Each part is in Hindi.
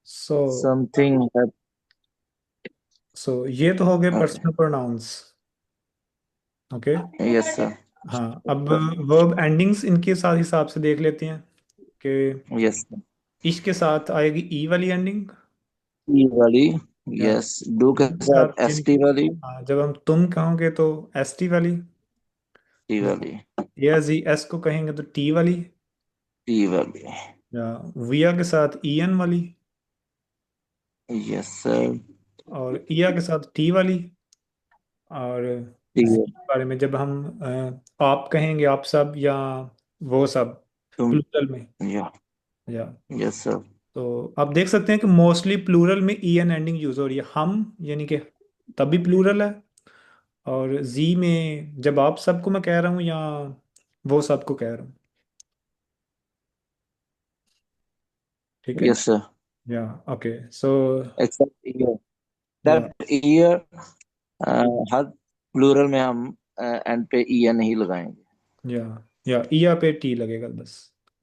सो समथिंग है। ये तो हो गए okay. Personal pronouns. Okay. Yes sir. हाँ, अब वर्ब एंडिंग्स इनके साथ हिसाब से देख लेते हैं कि यस। इश के साथ आएगी ई वाली एंडिंग, ई वाली। या यस। डू के के साथ साथ एस यानी टी कि वाली। हाँ, जब हम तुम कहोगे तो एस टी वाली, टी वाली। या जी एस को कहेंगे तो टी वाली, टी वाली। या विया के साथ ई एन वाली, यस सर। और ईया के साथ टी वाली, और टी जी के बारे में जब हम आप कहेंगे आप सब, या वो सब, तुम। प्लूरल में। या। या यस सर। तो आप देख सकते हैं कि मोस्टली प्लूरल में ई एन एंडिंग यूज हो रही है, हम यानी कि तभी प्लूरल है, और जी में जब आप सबको मैं कह रहा हूँ, या वो सबको कह रहा हूँ। ठीक है। Yes sir. या ओके सो एक्सेप्ट ईयर। या दैट ईयर। हर प्लूरल में हम एंड पे ई एन ही लगाएंगे। या या ईया पे टी लगेगा बस।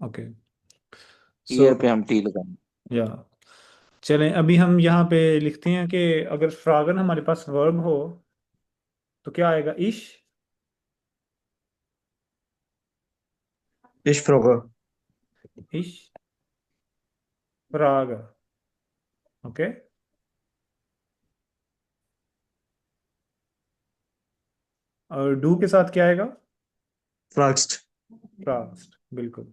ओके सो ईयर पे हम टी लगाएंगे। या चलें, अभी हम यहाँ पे लिखते हैं कि अगर फ्रागन हमारे पास वर्ब हो तो क्या आएगा? इश, Ich frage. इश फ्राग। ओके। और डू के साथ क्या आएगा? Fragst. फ्रास्ट, बिल्कुल।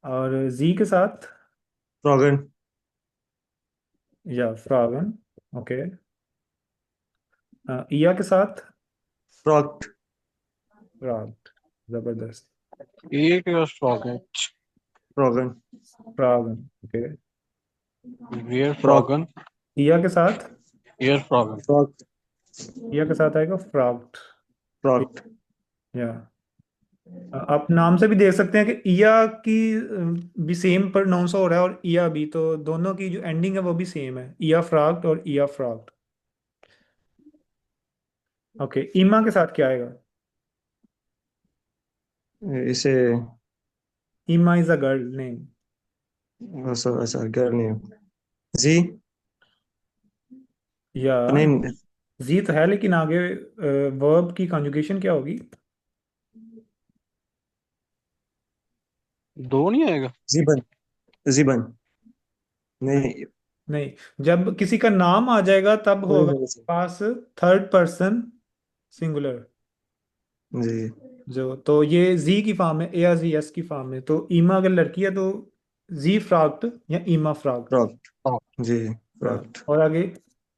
और जी के साथ Fragen. या फ्रागन। ओके। इया के साथ Fragt. फ्राग, जबरदस्त। ये क्या स्ट्रोक Fragen. फ्रागन। ओके। है? वेयर Fragt. फ्रॉगन। इया के साथ, एयर फ्रॉगन। Fragt. इया के साथ आएगा फ्राग्ड। Fragt. या आप नाम से भी देख सकते हैं कि इया की भी सेम प्रोनाउंस हो रहा है, और इया भी, तो दोनों की जो एंडिंग है वो भी सेम है, इया फ्राग्ड और इया फ्राग्ड। ओके, ईमा के साथ क्या आएगा? इसे ईमा इज अ गर्ल नेम। ऐसा girl name. Sie. या नहीं. जी तो है, लेकिन आगे वर्ब की कॉन्जुगेशन क्या होगी? दो नहीं आएगा। Sieben. Sieben. नहीं, नहीं. नहीं, जब किसी का नाम आ जाएगा तब वही होगा बोले थे. पास थर्ड पर्सन सिंगुलर। जी. जो तो ये जी की फॉर्म है, ए या जी एस की फॉर्म है, तो ईमा अगर लड़की है तो जी फ्रॉक्ट या ईमा फ्रॉक्ट। Fragt. हाँ। जी. या Fragt. और आगे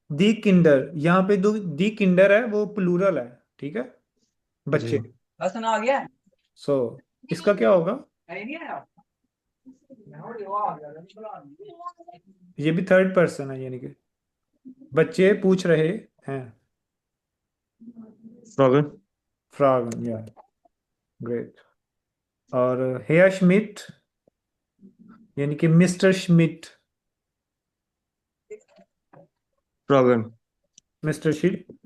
दी किंडर, यहाँ पे दो दी किंडर है वो प्लूरल है, ठीक है, जी. बच्चे। सो इसका क्या होगा? ये भी थर्ड पर्सन है, यानी कि बच्चे पूछ रहे हैं। Fragen. फ्रॉग, या ग्रेट। और हेयर श्मिट यानी कि मिस्टर श्मिट। Fragen. मिस्टर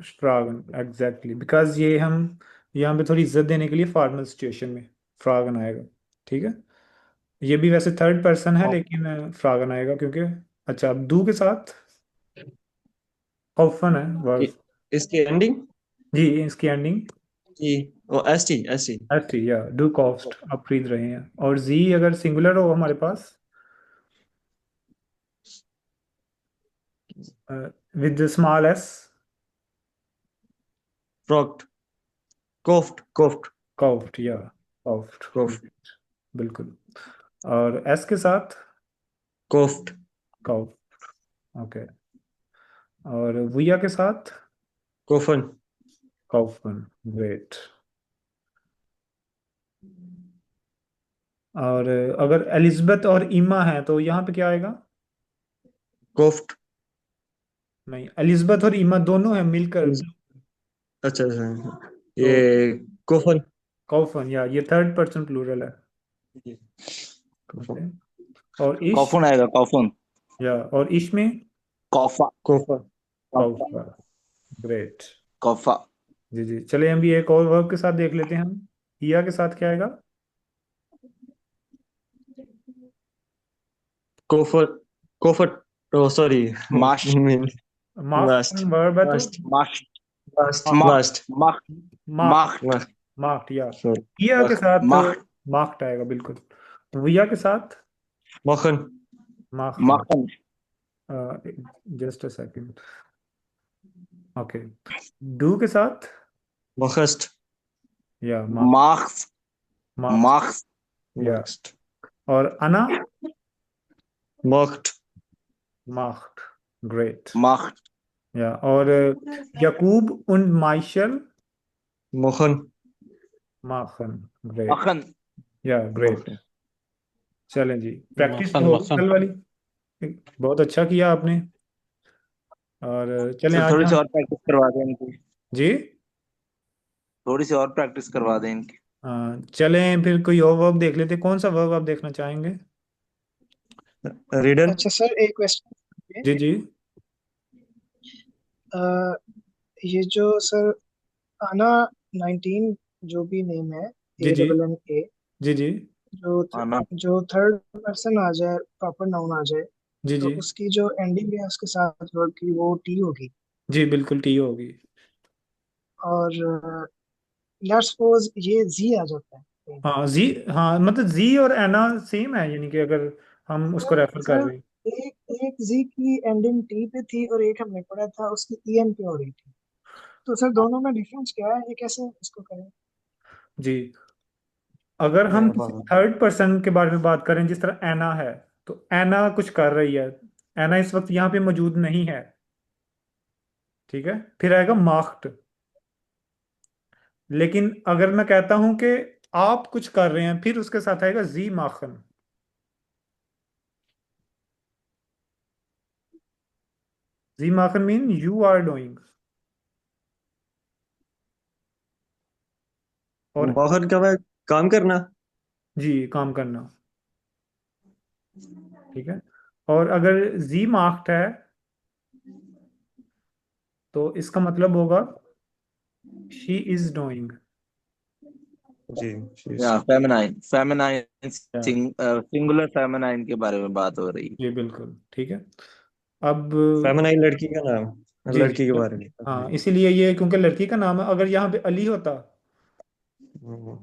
फ्रॉगन, एग्जैक्टली, बिकॉज ये हम यहाँ पे थोड़ी इज्जत देने के लिए फॉर्मल सिचुएशन में फ्रॉगन आएगा। ठीक है। ये भी वैसे थर्ड पर्सन है, हाँ। लेकिन फ्रॉगन आएगा क्योंकि, अच्छा, अब डू के साथ ऑफन है वर्ब। इसकी एंडिंग. जी, इसकी एंडिंग जी. O S T S T. S T, या डू कॉस्ट, आप खरीद रहे हैं, और जी अगर सिंगुलर हो हमारे पास विद स्मॉल एस, फ्रॉक्ट. कोफ्ट कोफ्ट. कॉफ्ट, या कॉफ्ट, कोफ्ट. बिल्कुल। और एस के साथ कोफ्ट. कॉफ्ट। ओके। और विया के साथ कोफन. Coffin, great. और अगर एलिजबेथ और ईमा है तो यहाँ पे क्या आएगा? कोफ्ट. नहीं, एलिजबेथ और ईमा दोनों है मिलकर, अच्छा अच्छा. ये तो कोफन. कॉफन, या ये थर्ड पर्सन प्लूरल है। कोफन. ओके। और इश, कॉफन आएगा कॉफन। या और इश में कॉफा। कोफन. कॉफा। कॉफा, ग्रेट। कॉफा। जी जी, चलिए हम भी एक और वर्ब के साथ देख लेते हैं हम। हिया के साथ क्या आएगा? कोफन. कोफट, ओ सॉरी, मास्ट मीन मार्क्ड लास्ट, वर्ब है तो लास्ट, मास्ट लास्ट, मास्ट लास्ट, मास्ट मार्क्ड, मास्ट मार्क्ड या सॉरी, किया के साथ मास्ट मार्क्ड आएगा बिल्कुल। विया के साथ मक्खन, माखन। मक्खन just a second. Okay, do के साथ मखस्ट, या मार्क्स मार्क्स मार्क्स या। मक्स्ट, और अना मक्ट, मार्क्ड, ग्रेट मास्ट या। और यकूब und माइशल मक्खन, माखन, ग्रेट मक्खन या, ग्रेट। मक्खन। चलें जी, प्रैक्टिस मक्खन तो होगी मक्खन कल वाली। बहुत अच्छा किया आपने। और चलें सर, आज थोड़ी सी हम और प्रैक्टिस करवा दें इनकी, जी थोड़ी सी और प्रैक्टिस करवा दें इनकी। चलें फिर कोई और वर्ब देख लेते। कौन सा वर्ब आप देखना चाहेंगे? रिडल, अच्छा सर, एक क्वेश्चन। जी जी ये जो सर आना 19 जो भी नेम है, जी ए जी डबल एन ए, जी जी जो जो थर्ड पर्सन आ जाए, प्रॉपर नाउन आ जाए, जी तो जी उसकी जो एंडिंग है उसके साथ वर्ड की, वो टी होगी। जी बिल्कुल टी होगी। और लेट्स सपोज ये जी आ जाता है। हाँ जी, हाँ मतलब जी और एना सेम है, यानी कि अगर हम उसको सर रेफर कर सर रहे हैं। एक एक जी की एंडिंग टी पे थी और एक हमने पढ़ा था उसकी ई एन पे हो रही थी। तो सर दोनों में डिफरेंस क्या है, ये कैसे इसको करें? जी, अगर हम किसी थर्ड पर्सन के बारे में बात करें, जिस तरह एना है, तो एना कुछ कर रही है। एना इस वक्त यहाँ पे मौजूद नहीं है, ठीक है। फिर आएगा मार्क्ड। लेकिन अगर मैं कहता हूं कि आप कुछ कर रहे हैं, फिर उसके साथ आएगा जी माखन। जी माखन मीन यू आर डूइंग। और मक्खन क्या है? काम करना। जी, काम करना, ठीक है। और अगर जी मार्क्ड है तो इसका मतलब होगा शी इज डूइंग। जी, या फेमिनाइन फेमिनाइन सिंगुलर फेमिनाइन के बारे में बात हो रही है। जी बिल्कुल, ठीक है। अब फेमिनाइन लड़की का नाम, जी लड़की के जी, बारे में। हाँ इसीलिए ये क्योंकि लड़की का नाम है। अगर यहाँ पे अली होता, हम्म,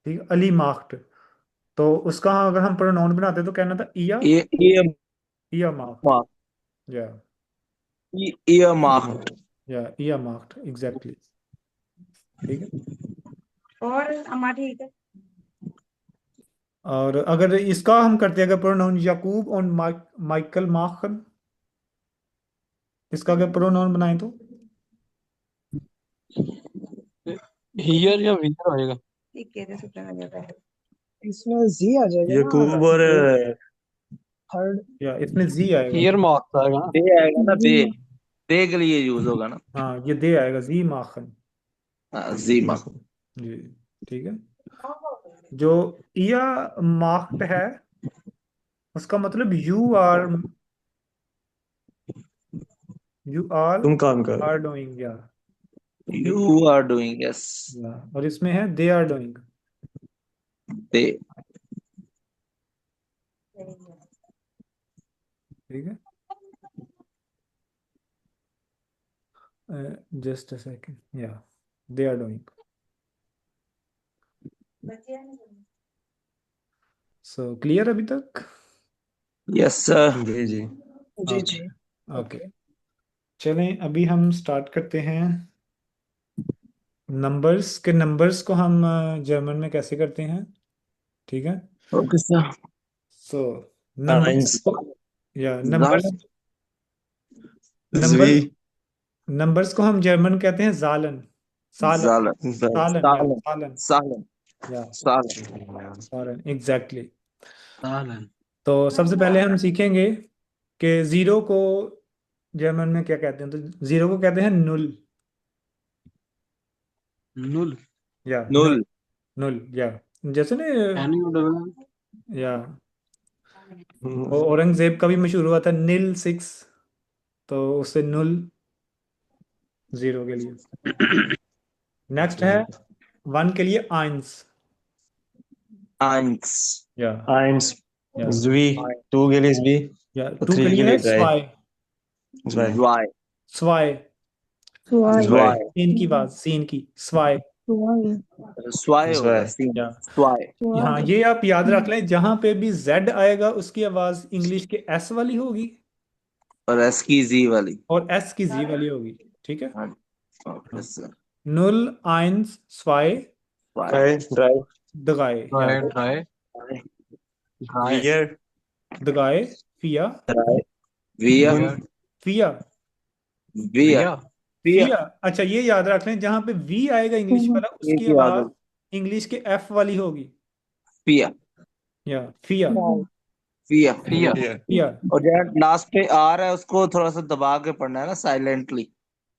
ठीक है, अली मार्क्ड, तो उसका अगर हम प्रोनाउन बनाते तो कहना था इया, ये इया मार्क्ड या ईयर मार्क इया मार्क्ड एग्जैक्टली, ठीक है। और अम्मा ठीक है। और अगर इसका हम करते हैं, अगर प्रोनाउन याकूब और माइकल माखन, इसका अगर प्रोनाउन बनाए तो हियर या वियर होएगा। ठीक है, सुपने में जाता है। इसमें जी आ जाएगा यकूब ना, और थर्ड। या इसमें जी आएगा। हियर मार्क्स आएगा ना। दे आएगा ना, दे के लिए यूज होगा ना। हाँ ये दे आएगा, जी माखन। जी मार्क जी, ठीक है। जो इया मार्क्ड है, उसका मतलब यू आर तुम काम कर। आर डूइंग या। You are doing, yes. और इसमें है दे आर डूइंग, दे ठीक है। जस्ट अ सेकंड, या they are doing. So clear अभी तक? Yes sir. जी जी। जी ओके जी। ओके, चलें अभी हम स्टार्ट करते हैं। नंबर्स को हम जर्मन में कैसे करते हैं, ठीक है। Okay sir. So numbers times, को या नंबर्स जालन ज़वी, नंबर्स नंबर्स को हम जर्मन कहते हैं जालन, सालन, जालन सालन या सालन सालन सालन या सालन सालन एग्जैक्टली। सालन तो सबसे पहले हम सीखेंगे कि जीरो को जर्मन में क्या कहते हैं। तो जीरो को कहते हैं नुल नुल या नुल, नुल नुल या जैसे ना एन यू डबल या औरंगजेब का भी मशहूर हुआ था नील 6, तो उससे नुल जीरो के लिए। नेक्स्ट है वन के लिए आइंस आइंस या टाइम्स, या Zvi. Two के लिए zvi. या और टू के three के लिए है लिए try. स्वाय Zvi. Zwy. स्वाय Swai. Zvi. सीन की बात सीन की स्वाय Swai. Swy होगा Zvi. सीन या Swy. हाँ ये आप याद रख लें, जहां पे भी जेड आएगा उसकी आवाज इंग्लिश के एस वाली होगी और एस की जी वाली। और एस की जी वाली होगी, ठीक है। हाँ, ओके सर। नुल आइंस स्वाय Swy. Try. Dry. दगाए या ड्राई ड्राई ड्राई Weird. दगाए फिया Via. वियर फिया Via. Via. फिया। अच्छा ये याद रख लें, जहां पे वी आएगा इंग्लिश वाला ये उसकी की आवाज आवाज होगी इंग्लिश के एफ वाली होगी Via. या फिया Via. फिया Yeah. फिया। और जहाँ लास्ट पे आर है उसको थोड़ा सा दबा के पढ़ना है ना, साइलेंटली।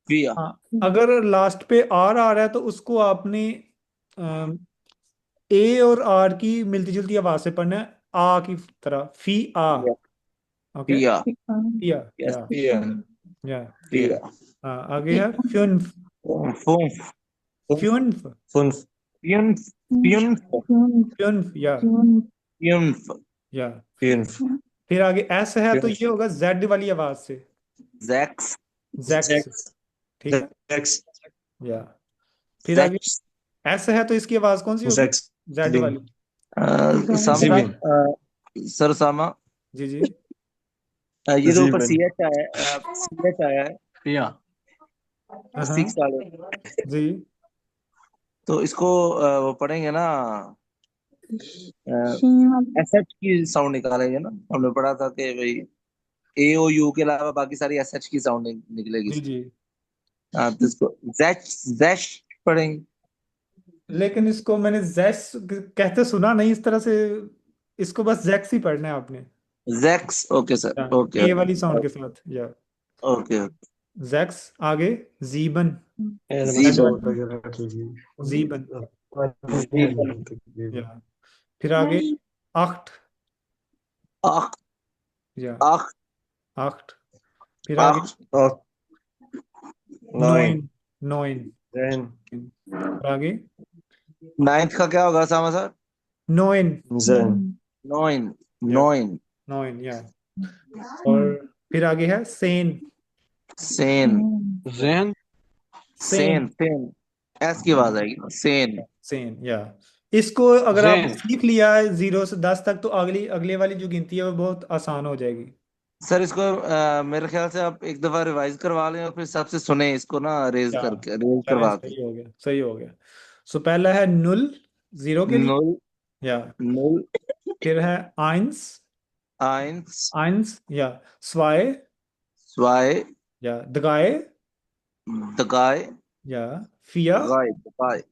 Via. हाँ अगर लास्ट पे आर आ रहा है तो उसको आपने ए और आर की मिलती जुलती आवाज से पढ़ना है, आ की तरह फी आ। Via. Okay Via. फिया Yes. या Yeah. या Via. हाँ आगे है फ्यून्फ Funf. फ्यून्फ Funf. Funf. Funf. फ्यून्फ या Funf. Funf. फिर आगे एस है तो Funf. ये होगा जेड वाली आवाज से Zex. Jacques, Zex. ठीक है Zex. या फिर आगे Zex. एस है तो इसकी आवाज कौन सी होगी, Zex. जेड वाली। सामा Zibin. सर सामा जी जी ये तो ऊपर Zibin. सी एच आया है, सी एच आया है, फिया हाँ सिक्स वाले, जी तो इसको वो पढ़ेंगे ना, एस एच की साउंड निकालेंगे ना। हमने पढ़ा था कि भाई ए ओ यू के अलावा बाकी सारी एस एच की साउंड निकलेगी। जी जी। हाँ तो इसको जैश जैश पढ़ेंगे। लेकिन इसको मैंने जैक्स कहते सुना नहीं इस तरह से, इसको बस जैक्स ही पढ़ना है आपने, जैक्स, ओके सर, ओके ए वाली साउंड के साथ या ओके। जैक्स। आगे जीबन जीबन जीबन या फिर आगे आख्ट आख या आख आख्ट। फिर आगे आख Oh. नोइन Nine. नोइन। Ten. और आगे नाइन्थ का क्या होगा सामा सर? नोइन Zen. नोइन या नोइन नोइन या। और फिर आगे है सेन सेन जैन सेन सेन सेन एस की आवाज आएगी ना, सेन। सेन या। इसको अगर आपने जैन सीख लिया है 0 से 10 तक तो अगली अगले वाली जो गिनती है वो बहुत आसान हो जाएगी। सर इसको मेरे ख्याल से आप एक दफा रिवाइज करवा लें और फिर सबसे सुने इसको ना, रेज या करके रेज चलें करवा के। सही हो गया सही हो गया। सो पहला है नुल 0 के लिए नुल या, नुल फिर है आइंस आइंस आइंस या स्वाय स्वाय या दगाए दगाय या फिया गाय दगाय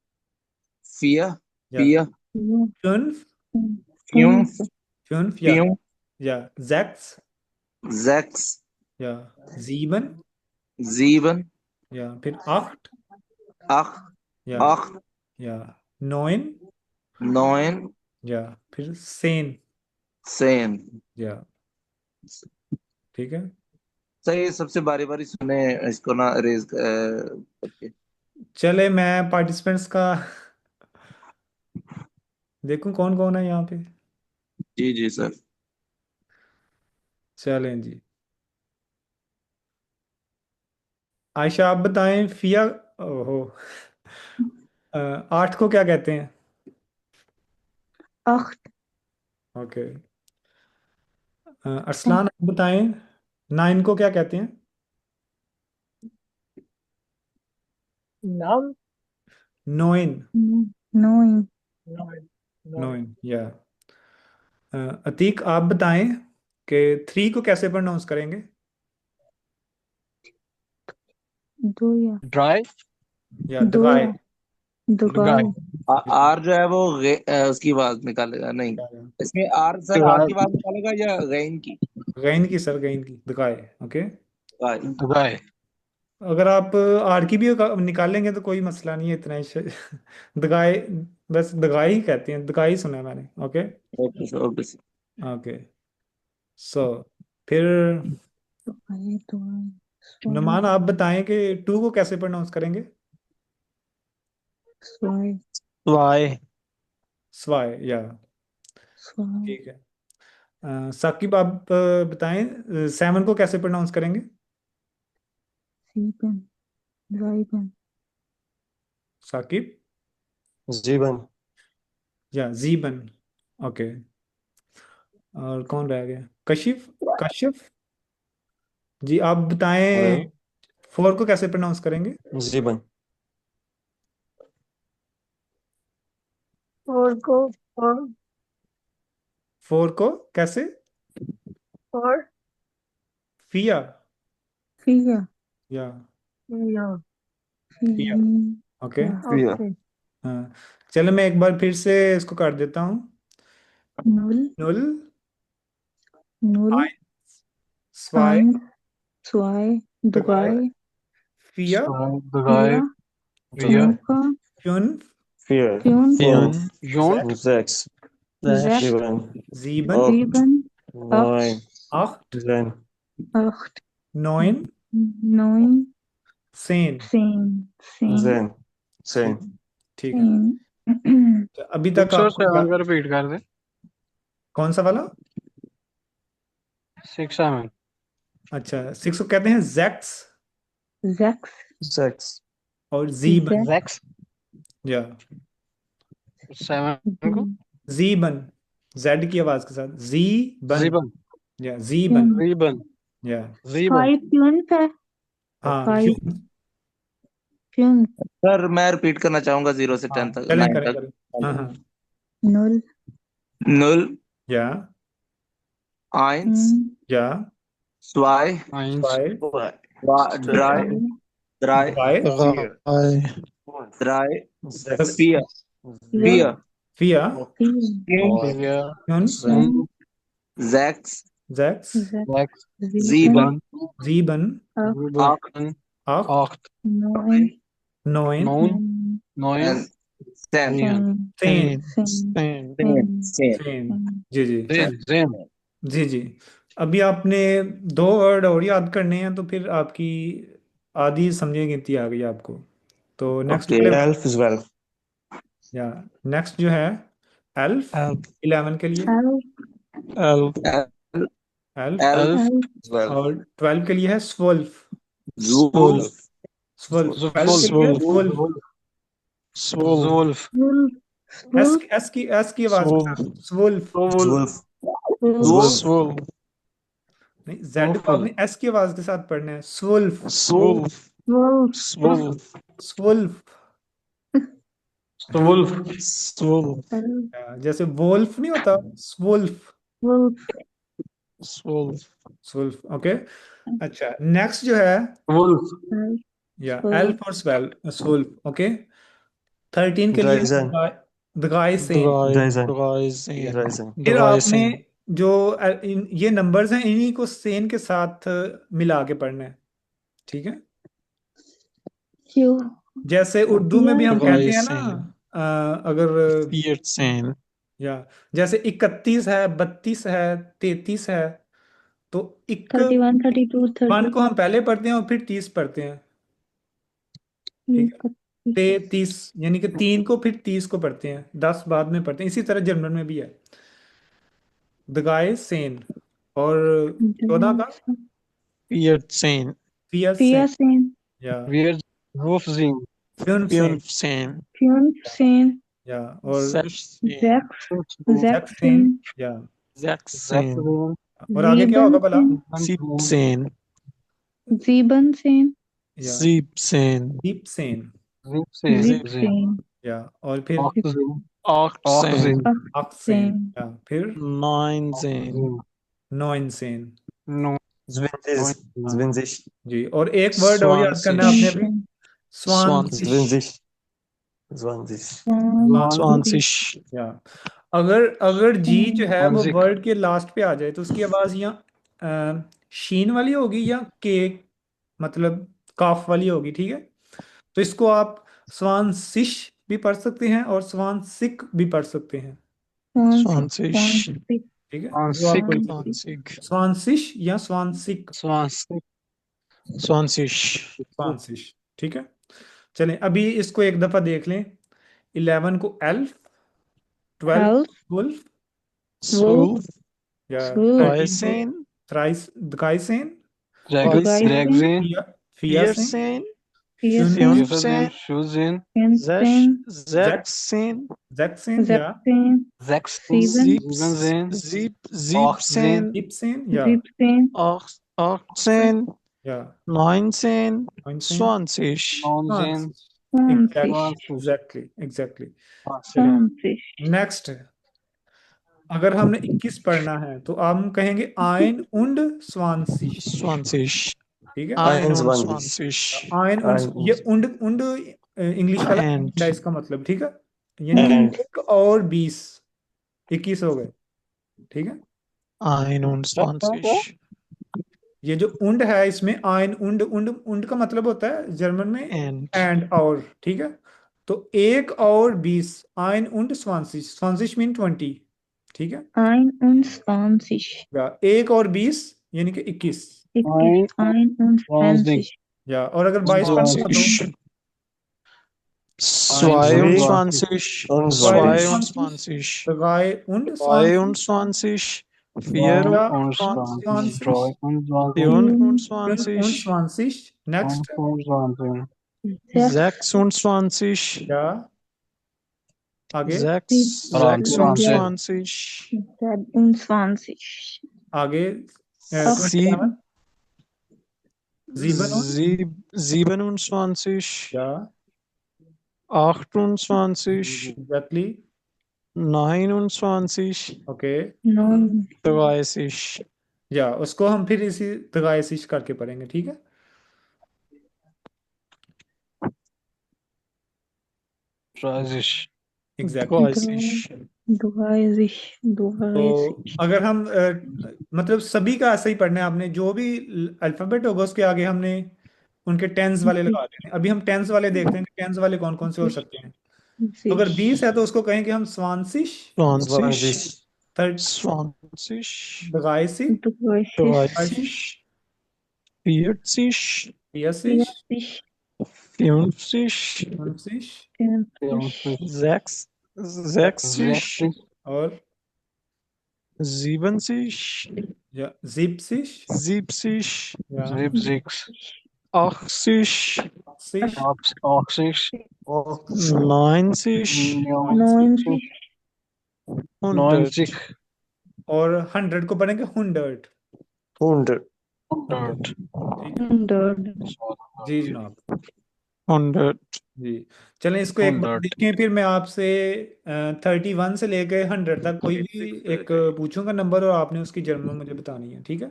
फिया या फिया फ्यून्फ फ्यूम फ्यून्फ फ्यूम या जैक्स जैक्स या जीबन जीवन या फिर आख्ट अख या अख या नोइन नोइन या फिर सेन सेन। या, ठीक है। सही, सबसे बारी बारी सुने इसको ना, रेज करके। चले मैं पार्टिसिपेंट्स का देखूं कौन कौन है यहाँ पे। जी जी सर। चलें जी, आयशा आप बताएं फिया ओहो 8 को क्या कहते हैं? Acht. ओके अरसलान आप बताएं 9 को क्या कहते हैं? नाम नोइन Neun. नोइन या। अतीक आप बताएं कि 3 को कैसे प्रोनाउंस करेंगे? Doya. ड्राई या दगाए Doya. Dogai. आर जो है वो उसकी आवाज निकालेगा नहीं, इसमें आर सर आर की आवाज निकालेगा या गैन की? गैन की सर, गैन की दगाए। ओके गाय। दुगाए अगर आप आर की भी निकालेंगे तो कोई मसला नहीं है इतना ही दगाए, बस दगाई ही कहते हैं, दगाई सुना है मैंने। Okay okay sir, okay sir. Okay so फिर Dogai. Dogai. नुमान आप बताएं कि 2 को कैसे प्रोनाउंस करेंगे? Swai. Why? स्वाय या, Swai. ठीक है। साकिब आप बताएं 7 को कैसे प्रोनाउंस करेंगे? सीपन ड्राइवन साकिब जीवन। या जीबन। ओके। और कौन रह गया? कशिफ, कशिफ जी आप बताएं Well, 4 को कैसे प्रोनाउंस करेंगे? जीवन। फोर को फोर 4 को कैसे? फोर फिया फिया या या फिया। फिया ओके। Fear. ओके हाँ चलो मैं एक बार फिर से इसको कर देता हूँ। नुल नुल नुल स्वाय आइन स्वाय दगाय दुगाय फिया Drei, फिया vier, नुका fun Fear. फ्यून Fünf. Jon, Sechs. sechs Sieben. sieben Acht. sieben Neun. acht Zehn. acht neun neun 10। 10 Zehn. Zehn. ठीक है। 10 तो अभी तक 6 और आपको 7 का रिपीट कर दे। कौन सा वाला? 6, 7, अच्छा 6 को कहते हैं जैक्स sechs Sechs. और जीबन। 6, या 7 को जीबन जेड की आवाज के साथ जीबन 7, या जीबन 7, या 7, five fünf है हाँ five फ्यून। fünf सर मैं रिपीट करना चाहूंगा 0 से हाँ 10 तक, करें 9 करें तक। करें। हाँ हाँ null Null, या 1, या 2, 1, five 3, drei 3, five 3, Sechs. 4, vier 4, फिया vier 4, फ्यून 5, 6, जैक्स sechs 7, जीबन acht 8, 8 8, neun 9 9, 9, and 10. 10 10 10. 10 जी जी 10, 10, जी जी। अभी आपने 2 वर्ड और याद करने हैं तो फिर आपकी आधी समझे गिनती आ गई आपको। तो नेक्स्ट Okay. वाले Elf, zwölf. या नेक्स्ट जो है एल्फ 11 के लिए Elf. L, elf L, Zwölf. और 12 के लिए है स्वल्फ Zwölf, स्वल्फ 12 के लिए है स्वल्फ Zwölf, एस की आवाज के साथ स्वल्फ Zwölf. Zwölf, नहीं जेड को आपने एस की आवाज के साथ पढ़ना है स्वल्फ Zwölf. Zwölf. स्वल्फ Zwölf, Zwölf. जैसे वोल्फ नहीं होता स्वल्फ Zwölf. स्वल्फ ओके। अच्छा नेक्स्ट जो है Zwölf, या एल्फ और स्वल्फ ओके। 13 के लिए Dreizehn. दगाई सेन। Dreizehn. Dreizehn. फिर आपने जो ये नंबर्स हैं इन्हीं को सेन के साथ मिला के पढ़ना है ठीक है। क्यों जैसे उर्दू में भी हम कहते हैं ना अगर 14. या जैसे 31 है 32 है 33 है तो 31 32 1 को 30 हम पहले पढ़ते हैं और फिर 30 पढ़ते हैं ठीक है। 33 यानी कि 3 को फिर 30 को पढ़ते हैं 10 बाद में पढ़ते हैं। इसी तरह जर्मन में भी है दगाए सेन और 14 का 14. फियर Vier सेन 10 या wir rufen फ्यून सेन 15. 15 या और 16. 6 जैक सेन 16 या 16. और आगे क्या होगा भला 17. 17 या 17. दीप सेन 17 या और फिर 18. 18 या फिर 19. 9 सेन 20. 20. जी। और एक वर्ड और याद करना है आपने अभी स्वान 20. 20. 20 या अगर जी जो है वो वर्ड के लास्ट पे आ जाए तो उसकी आवाज यहाँ शीन वाली होगी या के मतलब काफ वाली होगी ठीक है। तो इसको आप स्वान सिश भी पढ़ सकते हैं और स्वान सिक भी पढ़ सकते हैं 20. ठीक है। जो आपको स्वान सिश या स्वान सिक 20. ठीक है। चलें अभी इसको एक दफा देख लें 11 को एल्फ 12 Elf वुल्फ 12. या Good. 13 को Dreisen, Dreisen, Dreisen, Dragzin, Viersen, Viersen, Fünfzehn, Schuzin, Fünfzehn, Sechzehn, Sechsen, ja, Sechzehn, Sechzin, Sieben, Siebzehn, Siebzehn, Siebzehn, ja, 17, 18, ja, 19, 19, 20. 19, 20, exactly. 20, next, अगर हमने 21 पढ़ना है तो हम कहेंगे आइन उंड स्वांसी, 20, ठीक है। 21, आइन उंड, ये उंड उंड इंग्लिश वाला And. एंड है इसका मतलब, ठीक है, यानी कि And. 1 और 20, 21 हो गए, ठीक है। 21. ये जो उंड है इसमें आइन उंड उंड उंड का मतलब होता है जर्मन में And. एंड और, ठीक है। तो 1 और 20, आइन उंड स्वांसिश, स्वांसिश मीन 20, ठीक है। 21, या 1 और 20 यानी कि 21, 21, 21, या और अगर 22 पढ़ना हो तो 20. 22. 22. 23 22. 24. 24, next, 26. या आगे 26. 27, आगे Sieb- 27, 27. या 28. exactly, 29. ओके, 30. या उसको हम फिर इसी तगायसिश करके पढ़ेंगे, ठीक है। एग्जैक्टली। 30. तो अगर हम मतलब सभी का ऐसा ही पढ़ना है, आपने जो भी अल्फाबेट होगा उसके आगे हमने उनके टेंस वाले लगा देने। अभी हम टेंस वाले देखते हैं कि टेंस वाले कौन कौन से हो सकते हैं। तो अगर 20 है तो उसको कहेंगे हम स्वांसिश, 20. 30 20. दगायसिश, 30. 40. पियासिश, 50. उनसिश 60. और 70. या जिप्सिश 70. या 80. सिश 90. 100. और 100 को पढ़ेंगे 100, 100. ठीक है। 100, जी जनाब, 100. जी। चलें इसको एक बार देखें, फिर मैं आपसे 31 से लेकर 100 तक कोई भी एक पूछूंगा नंबर और आपने उसकी जर्मन मुझे बतानी है, ठीक है।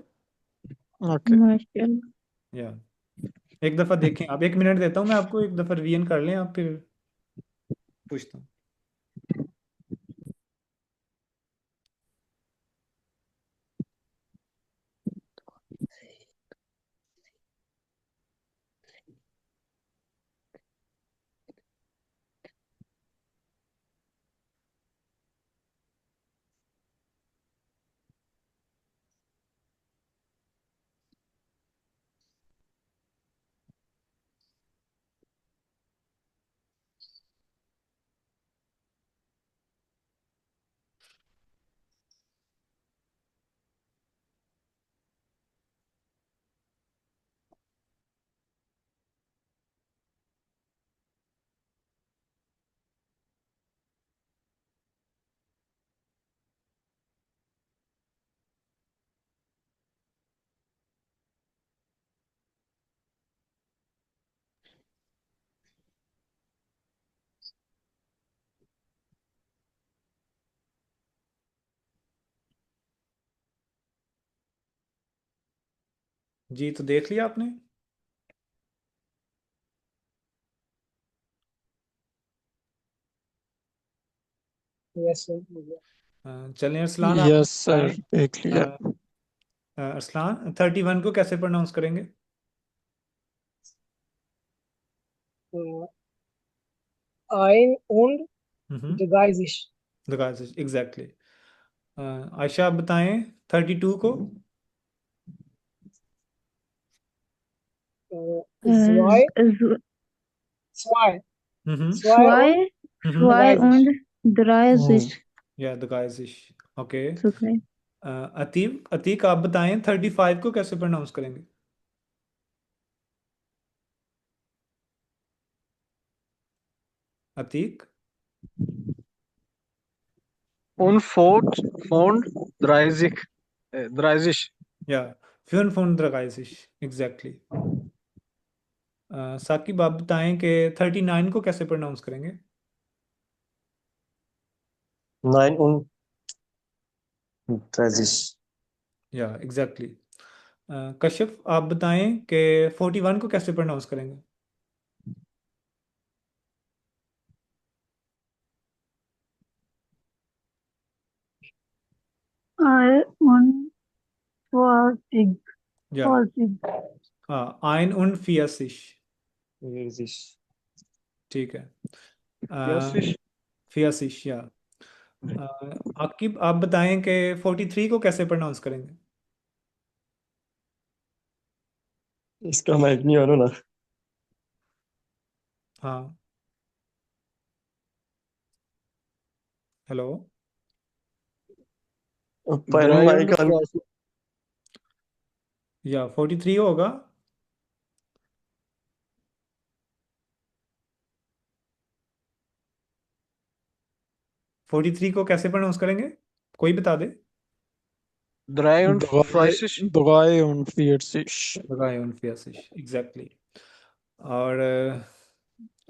Okay. माशाल्लाह। या एक दफ़ा देखें आप, 1 मिनट देता हूँ मैं आपको, एक दफ़ा रिवीजन कर लें आप, फिर पूछता हूँ। जी, तो देख लिया आपने। Yes sir. चलें अरसलान, आप Yes, sir. देख लिया. अरसलान 31 को कैसे प्रोनाउंस करेंगे? Ein und Gegeisisch. Exactly. Ayesha आप बताएं 32 को। Zwei, zwei, Zwei, zwei und 30. या दगायसिश, ओके। अतीक आप बताएं 35 को कैसे प्रोनाउंस करेंगे? अतीक। Unfond Dreisig. या फ्यून 35 एग्जैक्टली। साकिब आप बताएं कि 39 को कैसे प्रोनाउंस करेंगे? 39 या एग्जैक्टली। कशिफ आप बताएं कि 41 को कैसे प्रोनाउंस करेंगे? Unvorsichtig. या आइन उन फियासिश। ठीक है। Fiasisch. फियासिश या। आकिब आप बताएं कि 43 को कैसे प्रोनाउंस करेंगे? इसका मैं नहीं मालूम ना। हाँ, हेलो। पर माइक ऑन। या 43 होगा। फोर्टी थ्री को कैसे प्रोनाउंस करेंगे? कोई बता दे। 43. 43. लगाए उन फियासिश एग्जैक्टली। और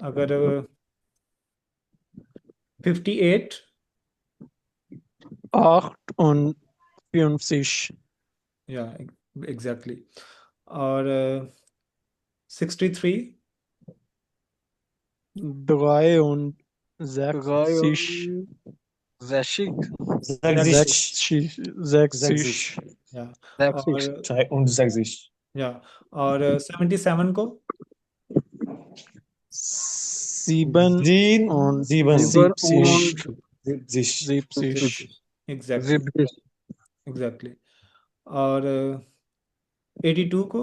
अगर 58 58. या एग्जैक्टली। और 63 63. Zashig. Sächsisch. या। Sächsisch. और 77 को 77. Exactly Zibdisch. एग्जैक्टली। और 82 को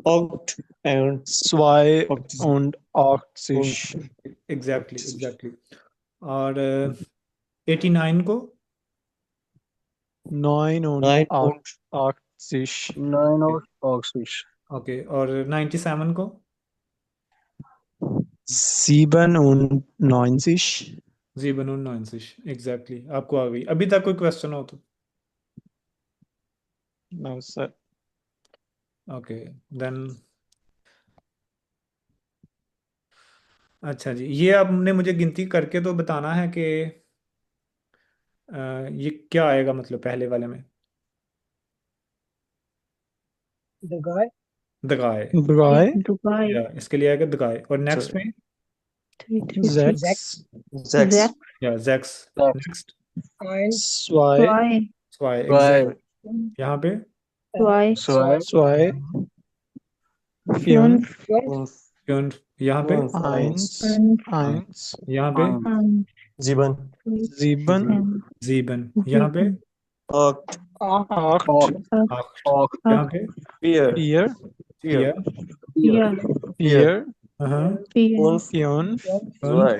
82. Exactly exactly. और 89 को 89. 89. ओके। और 97 को 97. 97 एग्जैक्टली। आपको आ गई। अभी तक कोई क्वेश्चन हो तो? No, sir. Okay then. अच्छा जी, ये आपने मुझे गिनती करके तो बताना है कि ये क्या आएगा मतलब पहले वाले में। दगाए दगाए। Drei. Dubai. या इसके लिए आएगा दगाए। और नेक्स्ट में 333. Sechs. या जैक्स। Zax. नेक्स्ट आइन Zwei. स्वाई Zwei. एग्जैक्ट। यहाँ पे Zwei. Zwei. Fünf. फ्यून। यहाँ पे Eins. Fünf. Eins. यहाँ पे Fünf. जीवन Sieben. जीबन। यहाँ पे Acht. आठ। यहाँ पे Vier Vier. या Vier. हाँ Fünf. फ्यून Zwei.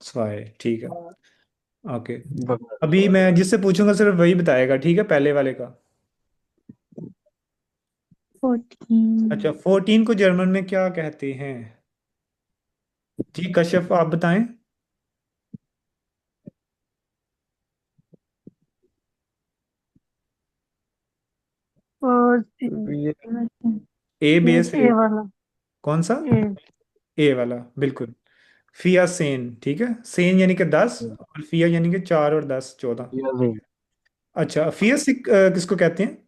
स्वाई। ठीक है। ओके। अभी मैं जिससे पूछूंगा सिर्फ वही बताएगा, ठीक है, पहले वाले का। 14. अच्छा 14 को जर्मन में क्या कहते हैं? जी कश्यप आप बताएं। ए बेस ए वाला. कौन सा? ए वाला बिल्कुल। फिया सेन। ठीक है, सेन यानी कि 10 और फिया यानी कि 4 और 10 14। अच्छा फिया किसको कहते हैं?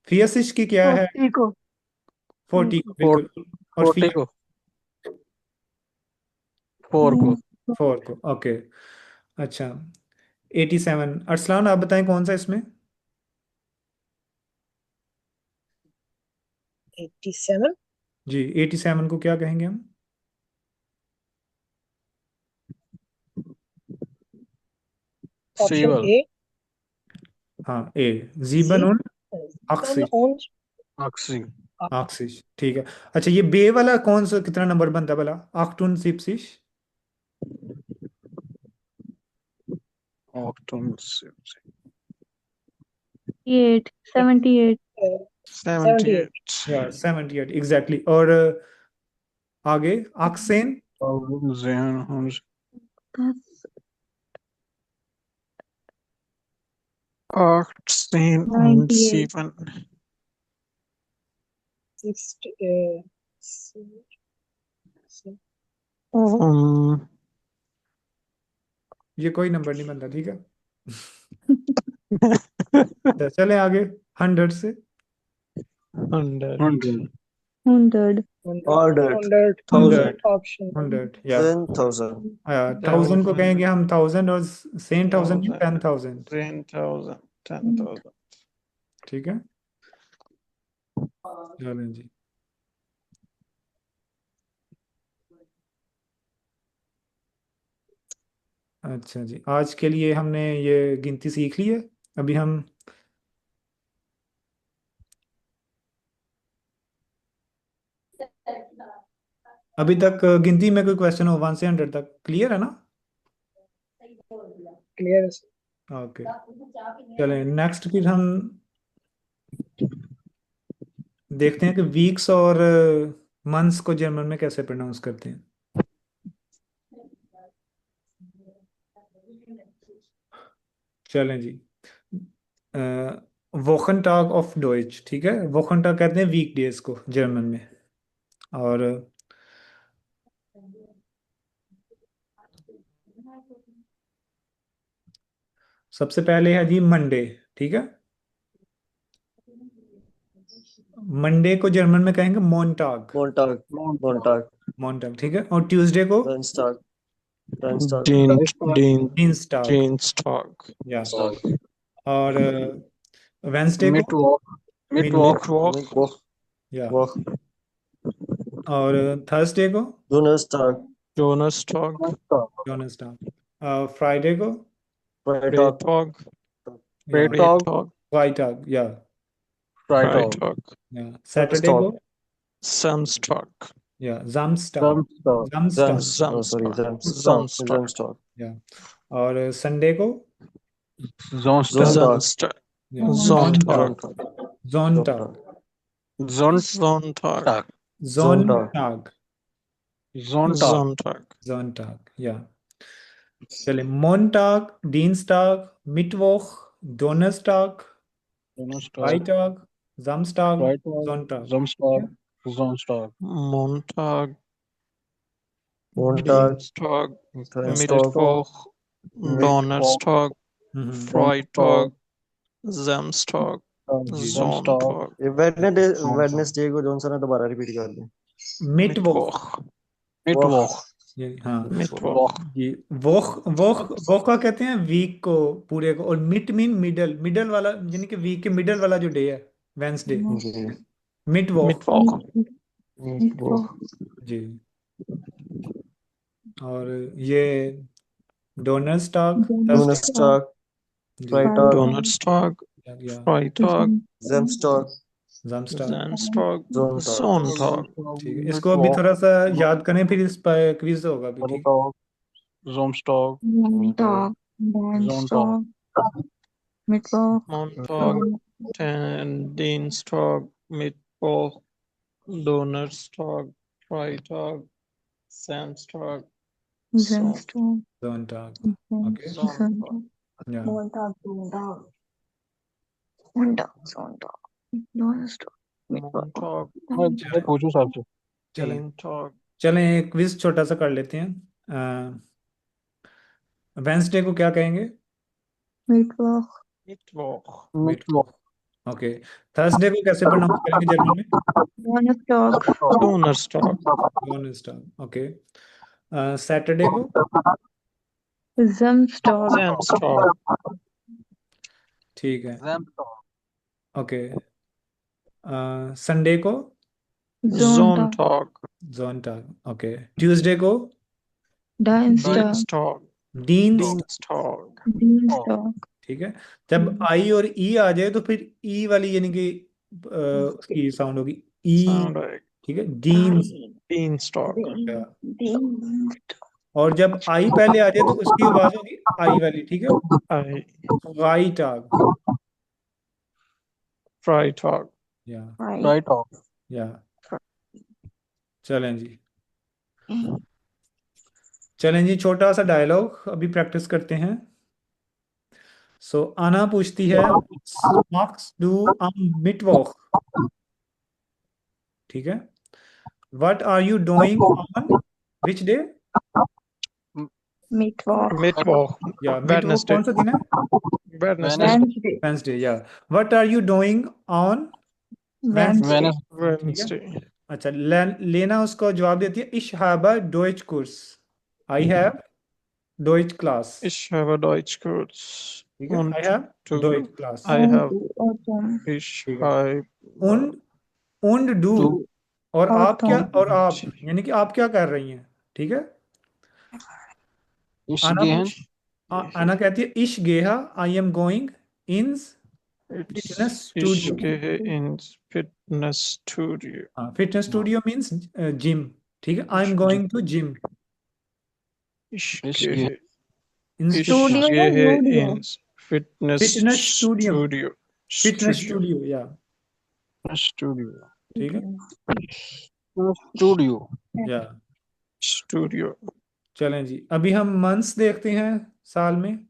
फियासिश की क्या है? 40 को बिल्कुल। और 40 फिया को 4 को 4 को। ओके। अच्छा 87 अरसलान आप बताएं कौन सा इसमें? 87 जी 87 को क्या कहेंगे हम? Option Sievel. ए हाँ ए जीबन उन जीबन अक्सी। und Axi. आक्सिश, ठीक है। अच्छा, ये बे वाला कौन सा कितना नंबर बनता है भला? आक्टून सिप्सिश। Octon 78, 78. 78. या 78 एग्जैक्टली। और आगे ऑक्सेन। Zen That's Octane 98. 7. 60, ये कोई नंबर नहीं बनता, ठीक है। तो चले आगे 100 से। 100. 100. 100, 100, ऑप्शन 100 या 10,000, 1000 को कहेंगे हम 1000, और सेम 1000 नहीं 10,000, 10,000. 10,000. ठीक है। चलें जी। अच्छा जी, आज के लिए हमने ये गिनती सीख ली है। अभी हम अभी तक गिनती में कोई क्वेश्चन हो 1 से 100 तक क्लियर है ना? क्लियर है सर। ओके, चलें नेक्स्ट फिर हम देखते हैं कि वीक्स और मंथ्स को जर्मन में कैसे प्रोनाउंस करते हैं। चलें जी। वोखनटाग ऑफ डॉइच, ठीक है। वोखनटाग कहते हैं वीक डेज को जर्मन में। और सबसे पहले है जी मंडे, ठीक है। मंडे को जर्मन में कहेंगे मोनटाग। Montag, Montag, मोनटाग, ठीक है। और ट्यूसडे को Donnerstag, Donnerstag, डीन्सटाग, Dienstag. या। Donnerstag, और वेंसडे को Mittwoch. Mittwoch. Mittwoch, या। Woch, और थर्सडे को Donnerstag, Donnerstag. डोनस्टाग। फ्राइडे को Freitag, Freitag. या Freitag. फ्राइटाग, या। Freitag. या सैटरडे को Samstag. या जामस्टाग, जामस्टाग, sorry, Samstag. Samstag, Samstag. Samstag, या। और संडे को Sonntag, Samstag. या Sonntag. जोनटाग, Sonntag. जोनटाग, Sonntag. जोनटाग, या। चले मोनटाग, डीन्सटाग, मिटवोख, डोनस्टाग, फ्राइटाग, जामस्टाग, जोनटाग। Samstag. Montag. Montag, Dienstag. Donnerstag, Mittwoch. Donnerstag. हम्म, Freitag. Samstag. जी। Sonntag. Wednesday को जॉनसन ने दोबारा रिपीट कर दिया। मिटवोख, Mittwoch. ये हाँ Mittwoch. ये वोख वोख वोख का कहते हैं वीक को पूरे को। और मिट मीन मिडल, मिडल वाला, यानी कि वीक के मिडल वाला जो डे है, वेंसडे। जी, मिट वोख, Mittwoch. Mittwoch, जी। और ये डोनर्सटाग, Donnerstag, जी, Freitag, Donnerstag. या Freitag. Samstag, जामस्टाग, Samstag. Sonntag, Sonntag. ठीक है। इसको अभी थोड़ा सा याद करें, फिर इस पर क्विज होगा अभी, ठीक है। Samstag. Montag, Dienstag, Mittwoch, Montag. Dienstag. Mittwoch. Donnerstag. Freitag. Samstag. Samstag, जोनटाग, ओके, Sonntag. या। Montag, Sonntag, Donnerstag, Mittwoch. Montag. चलें Dienstag. चलें एक क्विज छोटा सा कर लेते हैं। वेंसडे को क्या कहेंगे? Mittwoch, Mittwoch. मिटवोख, ओके। थर्सडे को कैसे प्रोनाउंस करेंगे जर्मन में? Donnerstag, Donnerstag. डोनर्सटाग, ओके। सैटरडे को Samstag, Samstag. ठीक है, ओके। संडे को Sonntag, Sonntag. जोनटाग, ओके। ट्यूसडे को Dienstag, Dienstag. Deans, Dienstag. Dienstag, ठीक है। जब आई और ई आ जाए तो फिर ई वाली यानी कि उसकी साउंड होगी ई, Sound like ठीक है, डीन्स। beanstalk. और जब आई पहले आ जाए तो उसकी आवाज होगी आई वाली, ठीक है। I राइट आग, fry talk. या राइट ऑफ। या चलें जी, चलें जी, छोटा सा डायलॉग अभी प्रैक्टिस करते हैं। सो आना पूछती है, मार्क्स डू मिटवॉक, ठीक है। What are you doing on which day, Mittwoch. Mittwoch. या मिटवॉक Wednesday. कौन सा दिन है, Wednesday. Wednesday. वेंसडे, या what are you doing on Wednesday, Wednesday. ठीक है। Wednesday. अच्छा, लेना उसको जवाब देती है, ich habe Deutsch Kurs, I have Deutsch Class, Ich habe Deutsch Kurs. ठीक है, I Und have du? Deutsch Class, I have. Autumn. Ich ठीक है। habe. und du, टू और आप क्या, Autumn. और आप यानी कि आप क्या कर रही हैं, ठीक है। इश आना गेहन पूछ, आना कहती है, ich gehe, I am going ins fitness Ich studio, gehe ins Fitnessstudio. हाँ, fitness studio means gym, ठीक है, I am going to gym, Ich इश gehe. ins Ich Studio or gehe studio? ins fitness studio, Fitnessstudio. fitness Studio. studio, या स्टूडियो ठीक है, स्टूडियो या Studio. चलें जी, अभी हम मंथ्स देखते हैं साल में,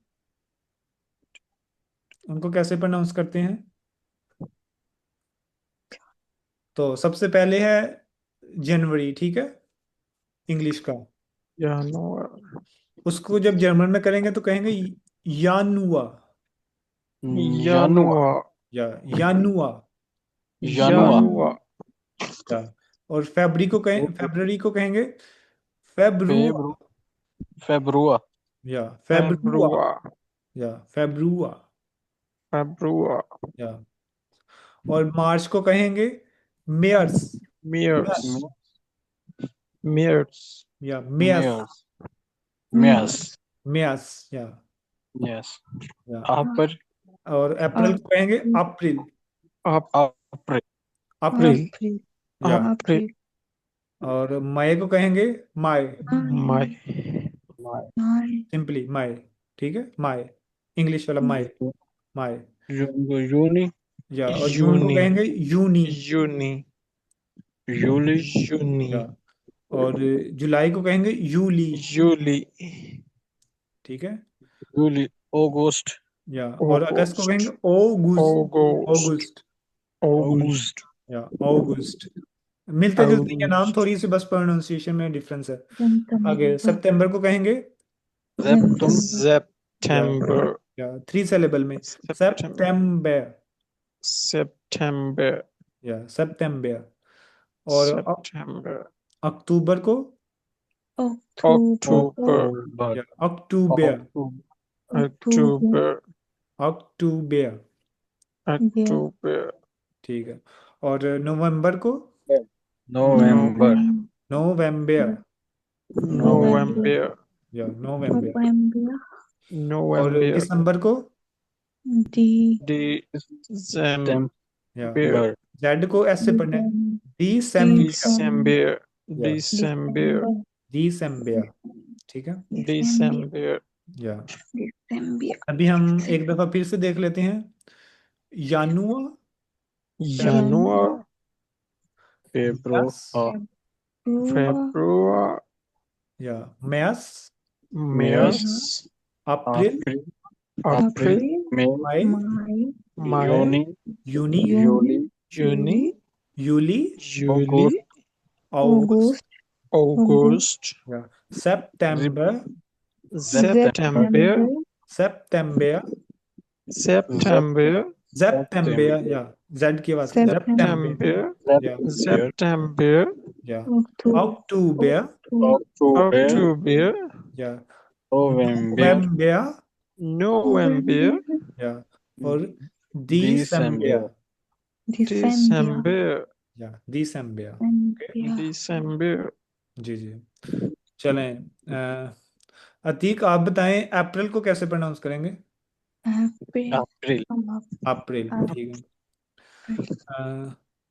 उनको कैसे प्रोनाउंस करते हैं। तो सबसे पहले है जनवरी, ठीक है, इंग्लिश का। Januar. उसको जब जर्मन में करेंगे तो कहेंगे यानुआ, Januar. या यानुआ, Januar. या। और फेब्रुअरी को कहेंगे फेब्रुआ, फेब्रुआ या फेब्रुआ, Februar. या फेब्रुआ, Februar. या। और मार्च को कहेंगे मेयर्स, März. März. या मेयस, मेयर्स मेयस, या यस या। अपर और अप्रैल को कहेंगे अप्रैल, अप्रैल अप्रैल, April. या। April. और मई को कहेंगे माई, Mai. May. सिंपली माई, ठीक है, माई, इंग्लिश वाला माई, माई, जूनी या। और जून को Juni. कहेंगे यूनी, Juni. जूली Juni. या। और जुलाई को कहेंगे यूली, Juli. ठीक है, जूली अगस्त या। और अगस्त को कहेंगे ओगुस्ट, August. ओगुस्ट, August. या ऑगस्ट। मिलते जुलते ये नाम, थोड़ी सी बस प्रोनाउंसिएशन में डिफरेंस है। आगे सितंबर को कहेंगे September. या 3 syllable में सितंबर, September. या सितंबर। और September. अक्टूबर को October. या अक्टूबर, October. अक्टूबर, October. ठीक है। और नवंबर को नवंबर नवंबर, November. या नवंबर। November. और November. दिसंबर को December. या जेड को ऐसे पढ़ना है, December. Yeah. December. दिसंबर, ठीक है, December. या। December. अभी हम एक दफा फिर से देख लेते हैं, यानुआ, Januar. February February. या मर्स, März. अप्रैल, April. मई, Mai. जूनी यूनी, Juni. यूली, Juli. अगस्त, August. या सितंबर, September. सितंबर, September. सितंबर, या जेड की आवाज, September. या, September. या। अक्टूबर, October. या। नवंबर November. या। और दिसंबर, December. या दिसंबर, December. जी जी। चलें, अतीक आप बताएं अप्रैल को कैसे प्रोनाउंस करेंगे। April. अप्रैल अप्रैल, ठीक है।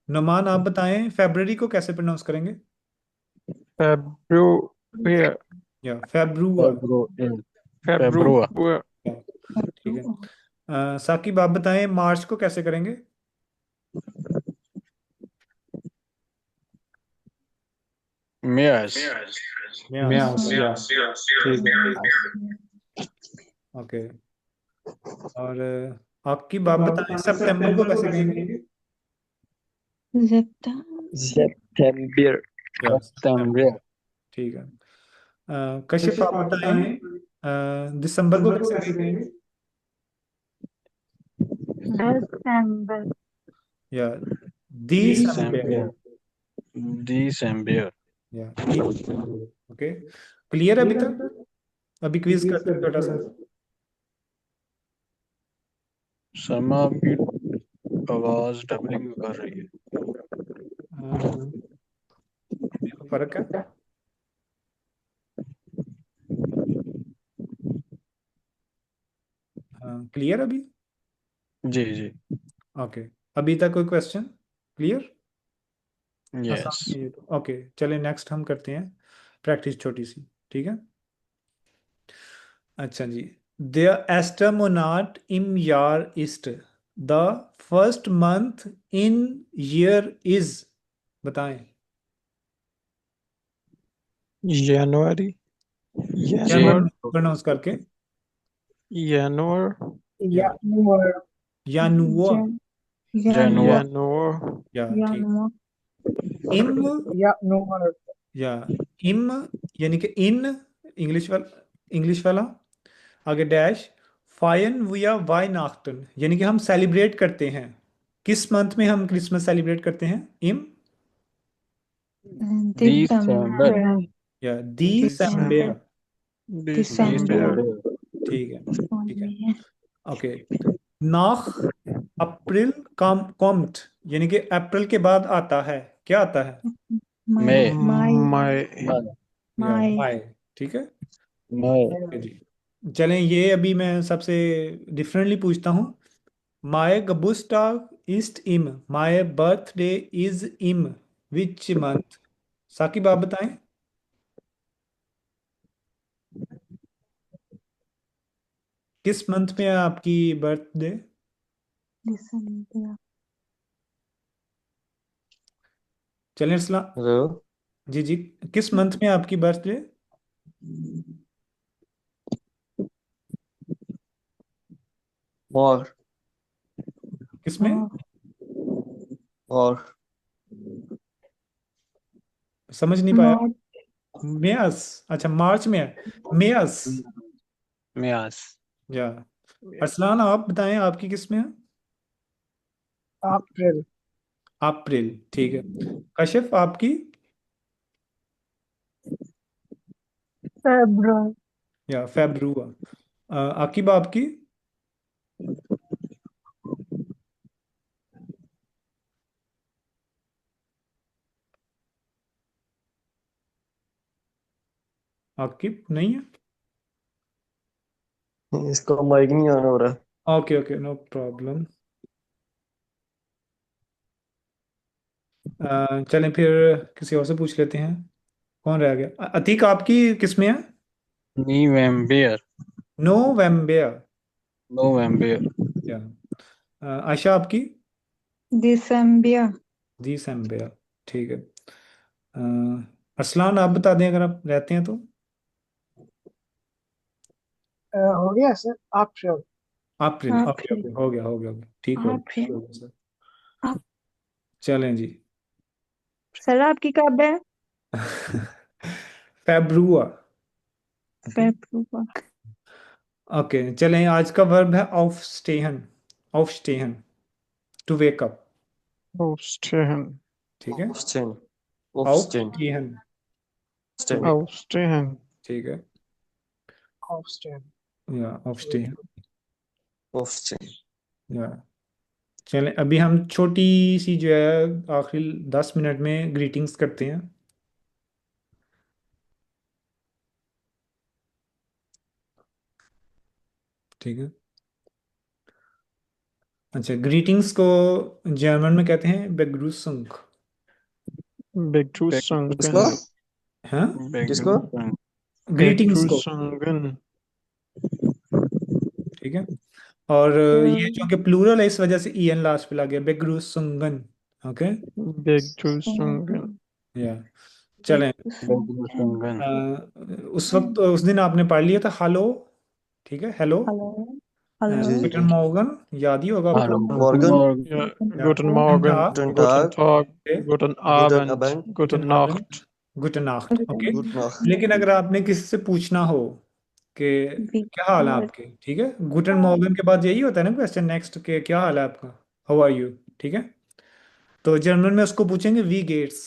नोमान आप बताएं फरवरी को कैसे प्रोनाउंस करेंगे? February. या फेब्रुआ? February. February. ठीक है। साकिब आप बताएं मार्च को कैसे करेंगे? Mars. म्यास। या ठीक है। ओके। और आपकी बात बताएं सितंबर को कैसे कहेंगे? September. September. या September. ठीक है। कशिफ आप बताएं दिसंबर को कैसे कहेंगे? December. या दिसंबर। December. December. या ओके। क्लियर अभी तक? अभी क्विज करते हैं छोटा सा। शर्मा आपकी आवाज डबलिंग कर रही है। फर्क है? क्लियर अभी? जी जी। ओके। अभी तक कोई क्वेश्चन? क्लियर? यस। आसान है ये तो। ओके चलिए नेक्स्ट हम करते हैं प्रैक्टिस छोटी सी। ठीक है। अच्छा जी। द एस्ट्रोनॉट इम यार east the first month in year is. बताएं। January. क्या नाम January. प्रोनाउंस करके? January. या या न्यूअर यानुआ? Jan. जनवा। January. या ठीक। January. इम या न्यूअर या इम यानी कि इन इंग्लिश वाला आगे डैश फायन विया वाइनाक्टन यानी कि हम सेलिब्रेट करते हैं। किस मंथ में हम क्रिसमस सेलिब्रेट करते हैं? इम दिसंबर। December. या दिसंबर? December. दिसंबर। ठीक है। ठीक है। December. ओके। नाख अप्रैल कम कॉम्ट यानी कि अप्रैल के बाद आता है। क्या आता है? मई। May. मई। या May. माई। ठीक है। मई। ओके जी। चलें ये अभी मैं सबसे डिफरेंटली पूछता हूँ। My Geburtstag ist im my birthday is इम विच मंथ? साकिब आप बताएं। किस मंथ में है आपकी बर्थडे? December. चलें हेलो। जी जी। किस मंथ में है आपकी बर्थडे? और किस में? और समझ नहीं पाया। March. मेयस। अच्छा मार्च में है। मेयस। म्यास। या अरसलान आप बताएं आपकी किस में है? अप्रैल अप्रैल। ठीक है। कशिफ आपकी? February. या फेब्रुआ? आकिब आपकी? आकिब नहीं है। इसका माइक नहीं ऑन हो रहा। Okay okay no problem. चलें फिर किसी और से पूछ लेते हैं। कौन रह गया? अतीक आपकी किस में है? नवंबर। नवंबर। नवंबर। या आयशा आपकी? December. दिसंबर। ठीक है। अरसलान आप बता दें अगर आप रहते हैं तो। हो गया सर अप्रैल अप्रैल। Okay April. ओके हो गया ठीक हो April. गया सर। चलें जी। सर आपकी कब है? फेब्रुआ। ओके। February. ओके चलें आज का वर्ब है ऑफ स्टेहन। ऑफ स्टेहन टू वेक अप। Aufstehen. ठीक है। ऑफस्टेन। ऑफ ऑफस्टेन। स्टेहन टू ऑफस्टेन। वेक। Aufstehen. ठीक है। ऑफस्टेन या ऑफ स्टेहन। ऑफस्टेन। या चलें अभी हम छोटी सी जो है आखिरी 10 मिनट में ग्रीटिंग्स करते हैं। ठीक है। अच्छा, ग्रीटिंग्स को जर्मन में कहते हैं बेग्रूसुंग। किसको? Begrüßungen. हाँ, किसको? ग्रीटिंग्स को, Begrüßungen. ठीक है। और ये जो कि प्लूरल है इस वजह से ई एन लास्ट पे लग गया, बेग्रूसुंगन। Okay, Begrüßungen. या चलें। बेग्रुसुंगन। उस वक्त उस दिन आपने पढ़ लिया था हेलो, ठीक है, हेलो। हेलो जी हेलो जी गुटन मॉर्गन याद ही होगा हेलो आपको। मॉर्गन। Ja, या guten गुटन Morgen, टाग, Guten guten Tag, Tag, okay, guten Guten Abend, Abend, गुटन guten आबेन, Nacht. गुटन नाख्ट। Okay, Guten Nacht. लेकिन अगर आपने किसी से पूछना हो कि क्या हाल है आपके, ठीक है, गुटन मॉर्गन के बाद यही होता है ना क्वेश्चन नेक्स्ट, के क्या हाल है आपका, हाउ आर यू, ठीक है। तो जर्मन में उसको पूछेंगे वी गेट्स,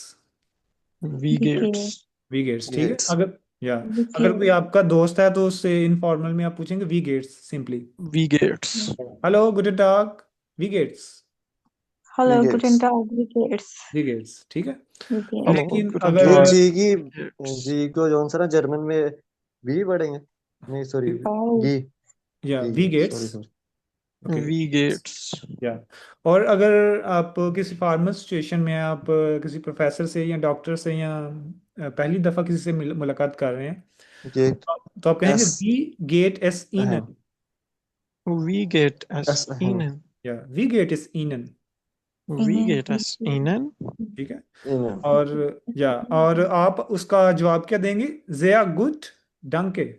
Wie geht's? वी गेट्स, ठीक है। Jetzt. अगर या अगर कोई आपका दोस्त है तो उससे इनफॉर्मल में आप पूछेंगे वी गेट्स सिंपली। Wie geht's? हेलो गुटन टाग, वी गेट्स, हेलो Wie गुटन geht's? टाग वी गेट्स वी गेट्स, ठीक है। वी गेट्स Hallo, लेकिन guten अगर ये Tag, जी की wie geht's? जी को जौन सा ना जर्मन में वी पढ़ेंगे। नहीं सॉरी, गी या गी वी सॉरी गेट्स, सॉरी। Okay, Wie geht's? या। और अगर आप किसी फार्मल सिचुएशन में आप किसी प्रोफेसर से या डॉक्टर से या पहली दफ़ा किसी से मुलाकात कर रहे हैं, गेट तो आप कहेंगे एस वी गेट एस ईनन, अहम Wie geht es एस अहम Ihnen? या वी गेट एस ईनन, Wie geht es Ihnen? ठीक है। इनम और या और आप उसका जवाब क्या देंगे, ज़ेया गुड डंके,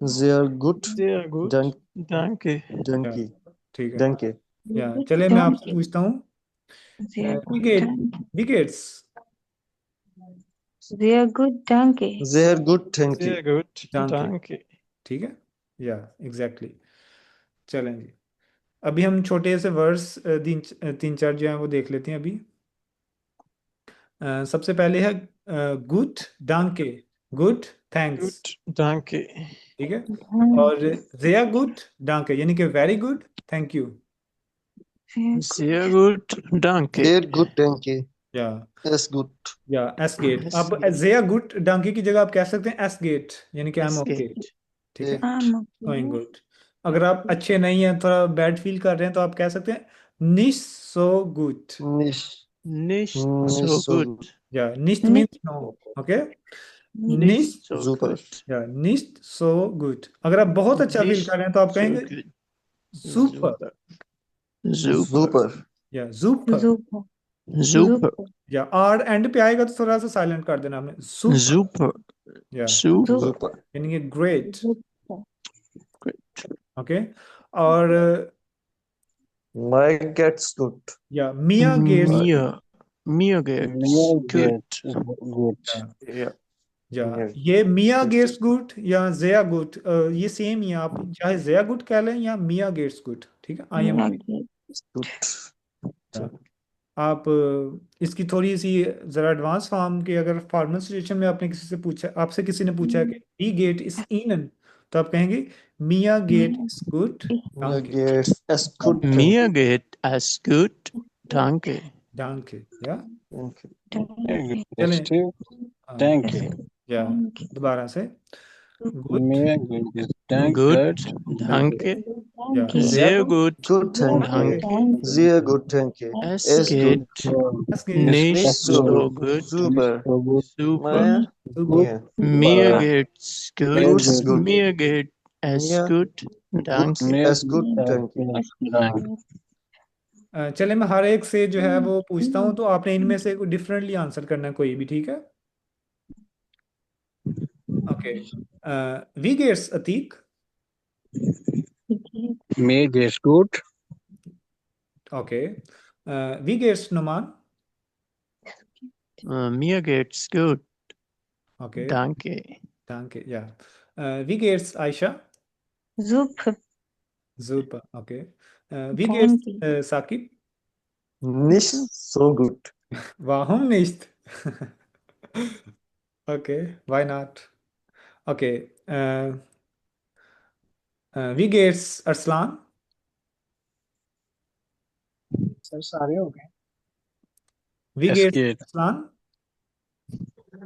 sehr gut Sehr gut, डन danke. या डंकी ठीक है। डंके या चले मैं आपसे पूछता हूँ, sehr वी gut गेट danke वी गेट्स, sehr gut danke sehr gut thank you. Sehr gut, डंके, danke. ठीक है, या एग्जैक्टली। चलें जी, अभी हम छोटे से वर्ड्स तीन चार जो हैं वो देख लेते हैं अभी। सबसे पहले है गुड डांके, गुड थैंक्स, Gut, danke. ठीक है। danke और ज़ेया गुड डांके यानी कि very good thank you, Sehr gut, danke. sehr gut thank you. या एस गुड एस गेट। Es अब geht, ज़ेया गुड डांके की जगह आप कह सकते हैं एस गेट यानी कि I am es okay, geht. ठीक है, I'm गोइंग okay गुड। अगर आप अच्छे नहीं हैं, थोड़ा बैड फील कर रहे हैं, तो आप कह सकते हैं निश सो गुड, nicht Nicht nicht so so gut, gut या निश्त nicht means no, okay, nicht निश्त, so super gut, या निश्त सो गुड। अगर आप बहुत अच्छा फील nicht कर रहे हैं तो आप so कहेंगे gut. Super, Super, super, super या जुपर, super super, super या आर एंड पे आएगा तो थोड़ा सा साइलेंट कर देना आपने, सुपर, super, या super. super यानी कि ग्रेट, super Great. ओके। और my gets good या मिया gets, Mir geht's Mir gut. geht's gut. Ja. या Mir ये मिया geht's गेट्स गुड या ज़ेया गुड, ये सेम ही है, आप चाहे ज़ेया गुड कह लें या मिया गेट्स गुड, ठीक है, I am mir good. geht's gut आप इसकी थोड़ी सी ज़रा एडवांस फॉर्म की, अगर फॉर्मल सिचुएशन में आपने किसी से पूछा, आपसे किसी ने पूछा कि वी गेट इज ईनन, तो आप कहेंगे मिया गेट mir इज गुड mir डांके, geht's es gut Mir thank geht es gut. Danke. डांके, या you Mir danke चलें। geht's gut. हाँ, Thank es you. gut या danke दोबारा से good, Mir geht's dank Gut. good. Danke. या danke ज़ेया Sehr good gut. good thank you Danke. danke sehr gut thank you Es es gut geht एस गेट, nicht nicht Es so geht so gut gut. super so gut. Super. my super, mir Mir super geht's Mir gut. guts geht's good Mir geht es mir gut. gut Danke. mir es good thank you geht's dank. चले मैं हर एक से जो है वो पूछता हूँ, तो आपने इनमें से कोई डिफरेंटली आंसर करना है कोई भी, ठीक है। ओके, वी गेट्स Atiq, Mir geht's gut. Okay, वी गेट्स Numan, Mir geht's gut. Okay, Danke. danke, ja. Wie geht's, Aisha? super Super, okay. Wie geht's, danke Saqib? nicht so gut Warum nicht? Okay, why not? Okay. Wie geht's, Arslan? Sir सारे हो गए। Wie Es geht's, geht. Arslan?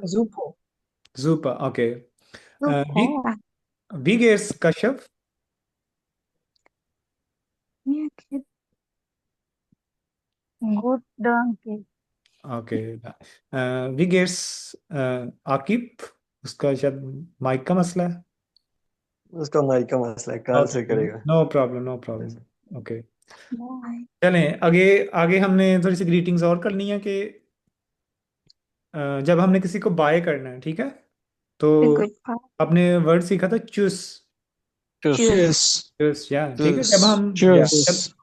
Super Super, okay. Wie, super wie geht's, Kashyap? mir geht's Gut, danke. Okay. वी गेट्स आकिब, उसका शायद माइक का मसला है। उसका माइक का मसला है, कल से ओके, करेगा। No problem no problem. Okay, Bye. चलें आगे। आगे हमने थोड़ी सी ग्रीटिंग्स और करनी है कि जब हमने किसी को बाय करना है, ठीक है, तो Goodbye. आपने वर्ड सीखा था चूस। Choose. Cheers. चूस, या ठीक है। चूस जब Cheers.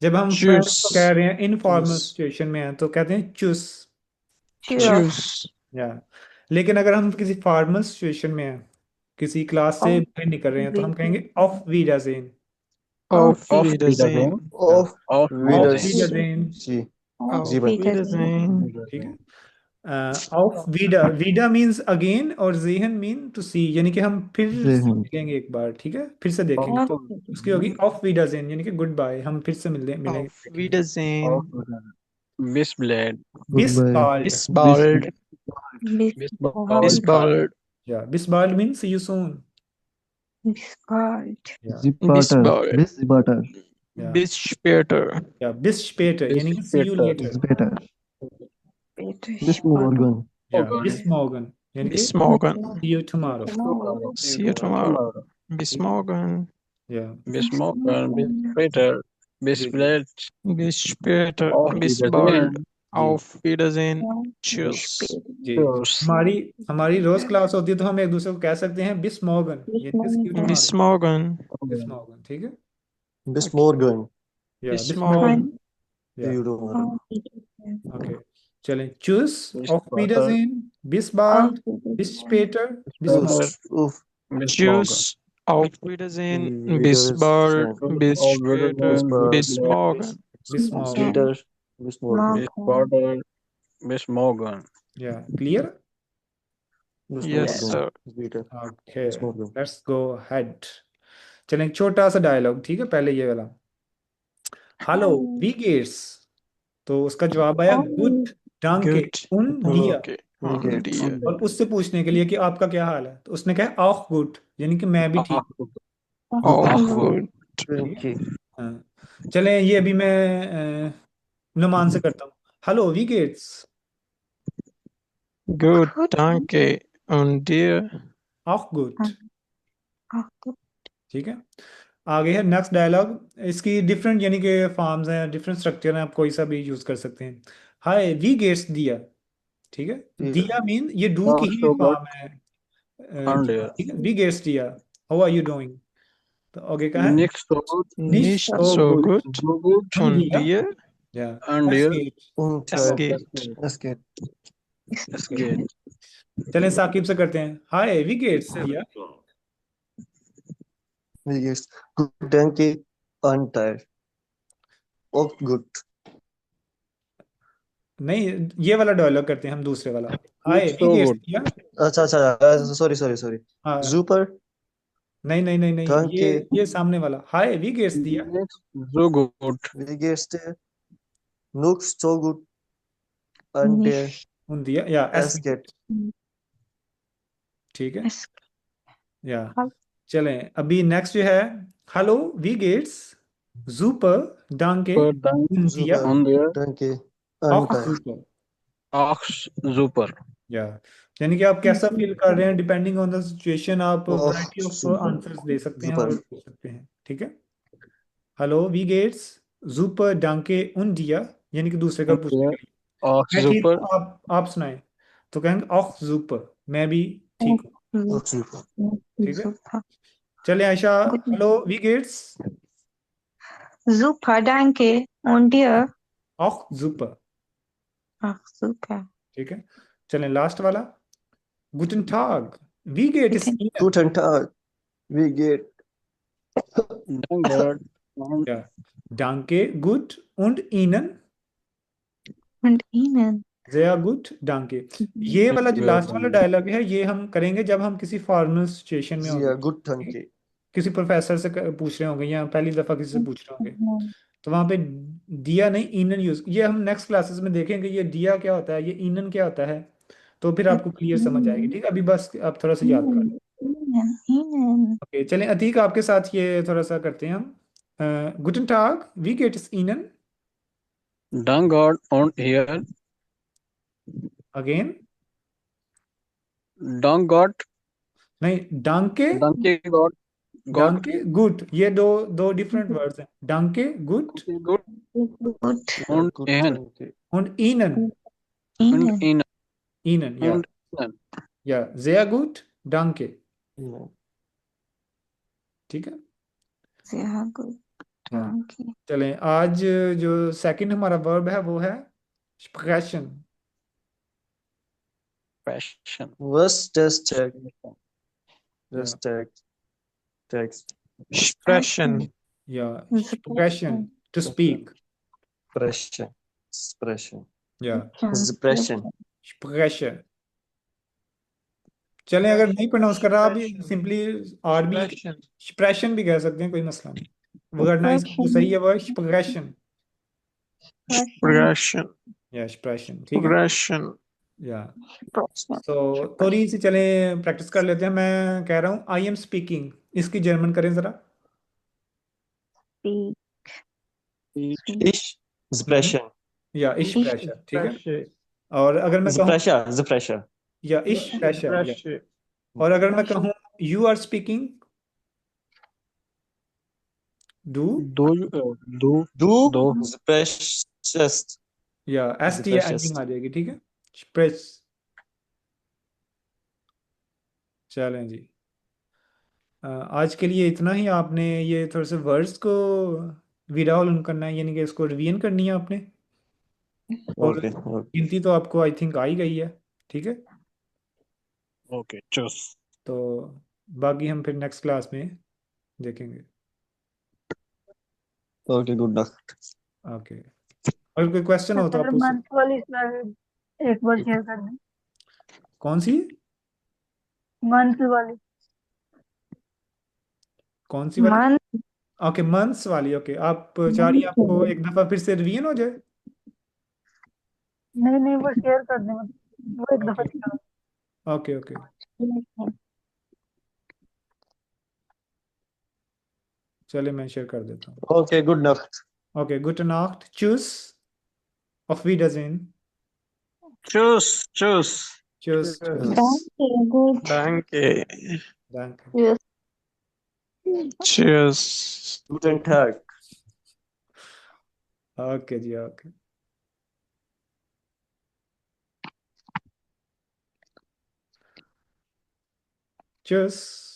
जब हम फ्रेंड्स को कह Cheers. रहे हैं इनफॉर्मल चूस सिचुएशन में है तो कहते हैं चूस, Cheers. Cheers. या। लेकिन अगर हम किसी फॉर्मल सिचुएशन में हैं, किसी क्लास से Auf बाहर निकल रहे हैं, तो हम कहेंगे Wiedersehen. ऑफ वीडाजेन। Auf Auf Wiedersehen. Wiedersehen. ऑफ Auf ऑफ Wiedersehen. वीडाजेन, जी Auf जी भाई। Wiedersehen. ठीक है। ऑफ वीडा, वीडा मीन्स अगेन और जेहन मीन टू सी, यानी कि हम फिर से जेहन मिलेंगे एक बार, ठीक है, फिर से देखेंगे। Auf उसकी होगी ऑफ वीडाजेन, यानी कि गुड बाय, हम फिर से मिलेंगे Auf देखेंगे। Wiedersehen. Auf Wiedersehen. Bis bald. गुड बिस बाय। बाल्ड, Bis bald. bis Bis Bis bald. bald. या बिस बाल्ड means see you soon, Bis bald. या Bis Zipater, bald. bis Zipater, या Bis später. या बिस स्पेटर, Bis यानी कि see you später. Later, später, Bitte bis morgen, या Morgen. बिस मॉर्गन, यानी कि Bis morgen. See you tomorrow, Tomorrow. See you tomorrow. Bis morgen. या Bis morgen. Bis später. Bis जी जी bald. Bis später. Auf Bis Wiedersehen. bald. जी Auf Wiedersehen. Bis Cheers. später. जी। Tschüss. हमारी हमारी रोज क्लास होती है तो हम एक दूसरे को कह सकते हैं बिस मॉर्गन, Bis यानी कि see you morgen. Bis tomorrow, morgen. बिस मॉर्गन, ठीक है, bis Okay. morgen, या Bis बिस morgen. मॉर्गन, see या you tomorrow. Auf Wiedersehen. Okay. चलें, चूस, Bis ऑफ später. वीडाजेन, बिस Auf बाल्ड, बिस Wiedersehen. स्पेटर, बिस Später. मॉर्गन। Uff, Bis morgen. Tschüss. Auf Wiedersehen. Bis Wiedersehen, bald. Bis Auf später. Wiedersehen. Bis bald. Bis bald. morgen. बिस Bis Morgan, später, bis morgen, Bis morgen. bald. Bis morgen. या clear. bis Yes, morgen, sir. später, okay, bis morgen. Let's go head. चलें, एक छोटा सा डायलॉग, ठीक है, पहले ये वाला, हेलो वी गेट्स, तो उसका जवाब आया गुड डांके Gut. उन दिया, Danke. Wie Und geht's? dir. और उससे पूछने के लिए कि आपका क्या हाल है, तो उसने कहा ऑफ गुड, यानी कि मैं भी ठीक Ach, हूँ, Auch Ach, gut. ठीक है। okay. हाँ, चलें, ये अभी मैं नुमान से करता हूँ। हेलो वी गेट्स, Gut. Gut. Danke. Und dir. ऑफ गुड, Auch gut. ठीक है। आगे है नेक्स्ट डायलॉग, इसकी डिफरेंट यानी कि फॉर्म्स हैं, डिफरेंट स्ट्रक्चर हैं, आप कोई सा भी यूज कर सकते हैं। हाय वी गेट्स दिया, ठीक है, ठीक है। दिया मीन ये डू की ach, ही so gut. फॉर्म है, Und dir. ठीक है, वी गेट्स दिया, हाउ आर यू डूइंग, तो आगे का है Nicht so gut. nicht Nicht so so gut, gut. So gut. und Und dir, dir. ja, Und es dir. geht, Und Es Oh, geht. es geht. es geht. चलें साकिब से करते हैं। हाय वी गेट्स दिया, Wie geht's? Gut, danke. Und auch gut. नहीं, ये वाला डायलॉग करते हैं हम, दूसरे वाला, हाय Nicht वी so गेट्स gut. दिया, अच्छा अच्छा, sorry. हाँ, Super, नहीं, danke. ये सामने वाला, हाय वी गेट्स दिया, Nicht so gut. Wie geht's dir? Noch so gut. Und Nicht. उन दिया, या es geht. ठीक है, Es या। Hallo. चलें, अभी नेक्स्ट जो है, हेलो वी गेट्स सुपर डांके Super, danke. उन दिया, Super, Und dir. danke. ऑफ Und सुपर, Ach, super. या, यानी कि आप कैसा फील कर रहे हैं, डिपेंडिंग ऑन द सिचुएशन आप Och, variety of super. Answers दे सकते हैं Super. और पूछ सकते हैं, ठीक है। हेलो वी गेट्स सुपर डांके उन दिया, यानी कि दूसरे का Und पूछने dir. के लिए, Ach, मैं ठीक super. हूँ, आप सुनाएं, तो कहेंगे ऑफ सुपर, मैं भी ठीक हूँ, Och, super. ठीक है। Super. चलिए आयशा, Gut. हेलो वी गेट्स Super, danke. Und dir? ऑफ सुपर, Ach, super. ठीक है। चलें लास्ट वाला, गुटन टाग वी गेट इस Guten Guten Tag. Wie geht? Danke. Und या डांके गुड und ihnen und Ihnen. sehr gut danke। ये वाला जो लास्ट वाला डायलॉग है, ये हम करेंगे जब हम किसी फॉर्मल सिचुएशन में होंगे, Sehr gut, danke. किसी प्रोफेसर से पूछ रहे होंगे या पहली दफा किसी से पूछ रहे होंगे, तो वहां पे दिया नहीं ईनन यूज, ये हम नेक्स्ट क्लासेस में देखेंगे ये दिया क्या होता है, ये ईनन क्या होता है, तो फिर आपको क्लियर समझ आएगी, ठीक है। अभी बस आप थोड़ा सा याद कर लें। Ihnen. ओके, चलें अतीक आपके साथ ये थोड़ा सा करते हैं हम। गुटन टाग वी गेट इस ईनन, Dung got on here. Again Dung got. नहीं, डांके Donkey got. Got. डांके गुड, ये दो दो डिफरेंट वर्ड्स हैं। डांके good Good. Good. Und Gut Ehen. danke. und ihnen Und Ihnen. Ihnen. ihnen ja Und Ihnen. ja sehr gut danke। Ja. ठीक है। Sehr gut. हाँ Danke. चलें, आज जो सेकंड हमारा वर्ब है वो है sprechen। Passion. Was das Text? या Das Text. Expression. या Sprechen. sprechen to speak Sprechen. Sprechen. या Sprechen. sprechen। चलें, अगर नहीं प्रोनाउंस कर रहा अभी Expression. सिंपली आर भी Expression. expression भी कह सकते हैं, कोई मसला नहीं। वरना इसका जो सही है वो है sprechen Expression. या expression। ठीक है Expression. या Expression. तो थोड़ी सी चलें प्रैक्टिस कर लेते हैं। मैं कह रहा हूँ आई एम स्पीकिंग, इसकी जर्मन करें जरा। Speak. Ich sprechen. या ich spreche, ठीक है। Expression. और अगर मैं कहूँ Sprecher. या ich spreche या, Expression. और अगर मैं कहूँ यू आर स्पीकिंग, डू Do you do Du do sprechst. या एस टी एंडिंग आ जाएगी, ठीक है। स्प्रेस। चलें जी, आज के लिए इतना ही। आपने ये थोड़े से वर्ड्स को विराउल करना है, यानी कि इसको रिवीजन करनी है आपने। और Okay. Okay. गिनती तो आपको आई थिंक आ ही गई है, ठीक है। Okay. Choose. तो बाकी हम फिर नेक्स्ट क्लास में देखेंगे। Okay. Good luck. ओके, और कोई क्वेश्चन हो तो आप सर पूछ। मंथ वाली स्लाइड एक बार शेयर कर दें। कौन सी मंथ वाली। कौन सी वाली? Man. ओके, मंथ्स वाली। ओके, आप चाह रही हैं आपको एक दफ़ा फिर से रिवीजन हो जाए? नहीं नहीं, वो शेयर कर दें, वो एक दफा ओके दिखा। ओके ओके, चलिए मैं शेयर कर देता हूँ। Okay. Good Nacht. Okay, gute Nacht, tschüss, auf Wiedersehen, Choose. Choose. tschüss, tschüss, Danke. Gut. Danke. danke। Yes. Cheers. Guten Tag. Okay जी, ओके। Tschüss।